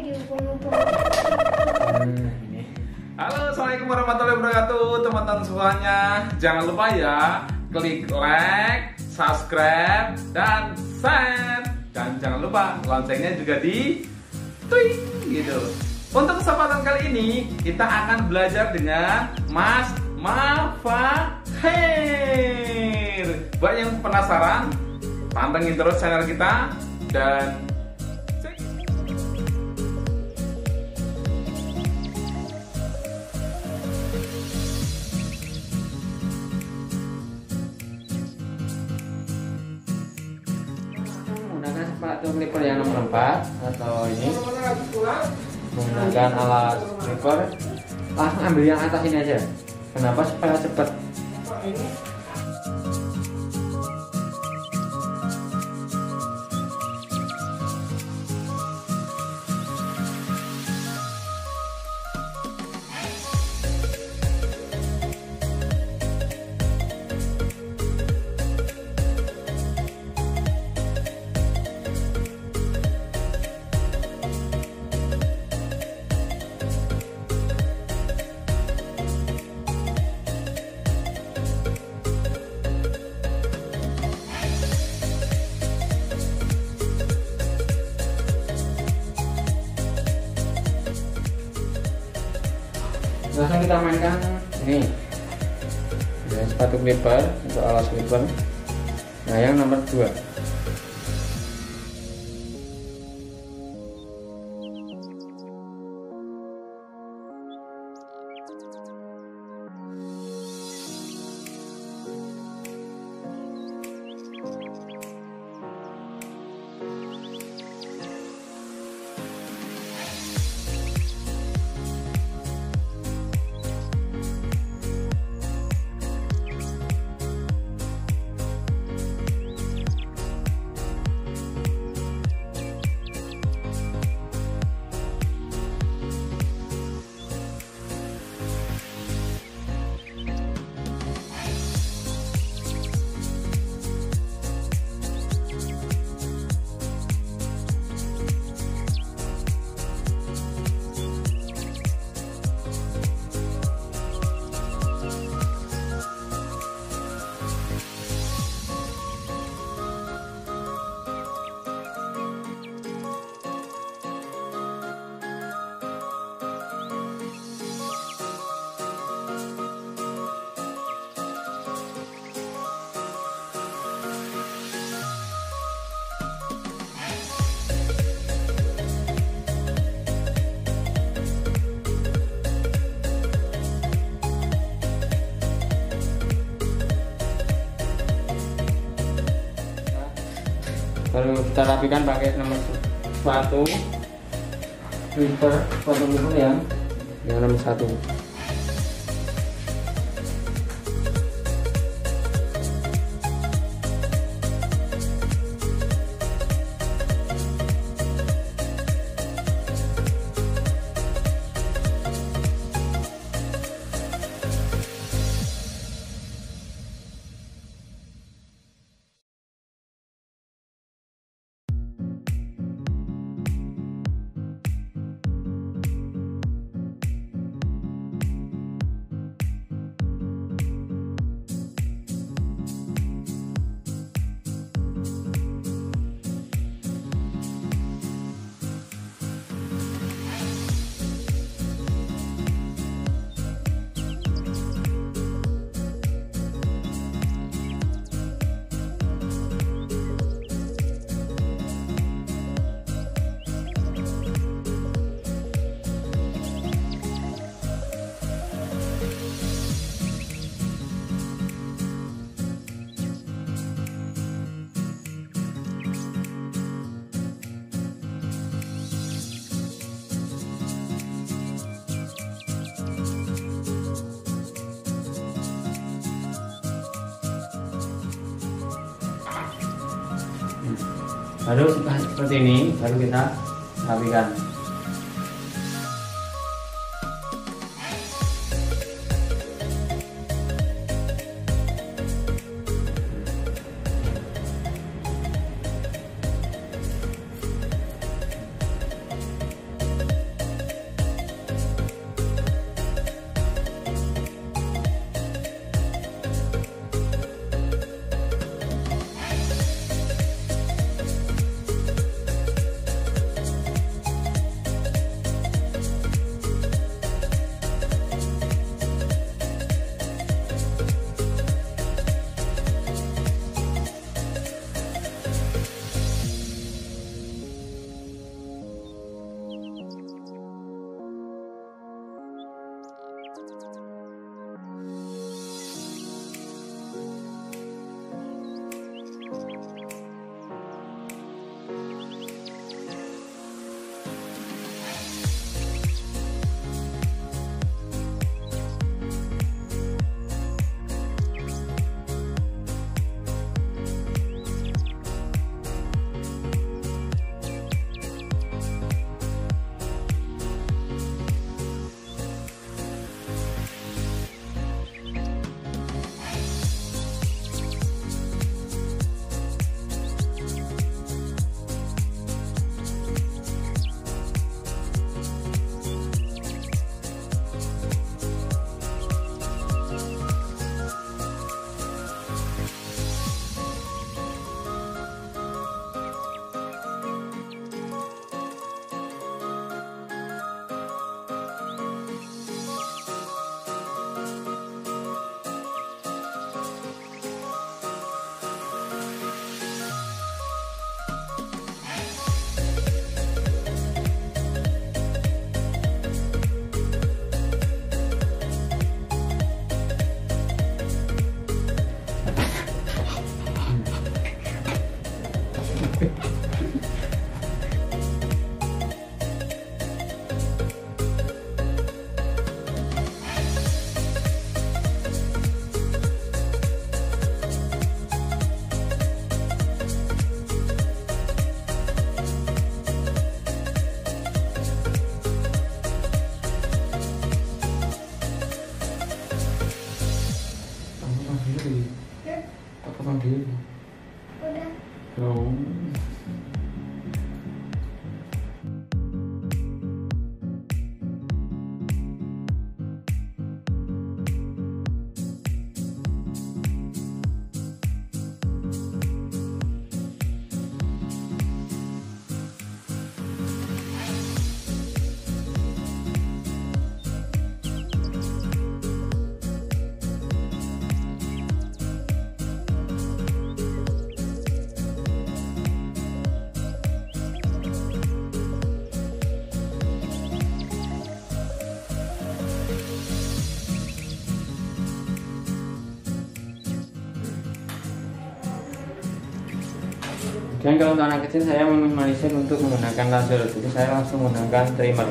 Ini. Halo, assalamualaikum warahmatullahi wabarakatuh, teman-teman semuanya. Jangan lupa ya, klik like, subscribe, dan share. Dan jangan lupa loncengnya juga di twing gitu. Untuk kesempatan kali ini kita akan belajar dengan Mas Mafahir. Buat yang penasaran, pantengin terus channel kita dan menggunakan sepatu clipper yang nomor 4 atau ini menggunakan alat clipper. Langsung ambil yang atas ini aja. Kenapa? Supaya cepat. Langsung kita mainkan ini ya, sepatu clipper untuk alas clipper. Nah, yang nomor 2. Baru kita rapikan pakai nomor sepatu clipper yang nomor 1. Baru seperti ini, baru kita rapikan. Dan kalau untuk anak kecil saya meminimalisir untuk menggunakan laser, jadi saya langsung menggunakan trimmer.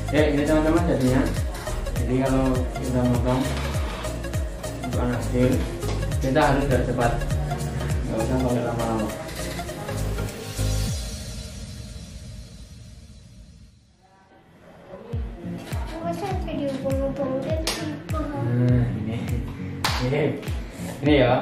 Ya ini teman-teman jadinya. Jadi kalau kita motong untuk anak kecil kita harus sudah cepat, nggak usah pakai lama-lama. Ini ya.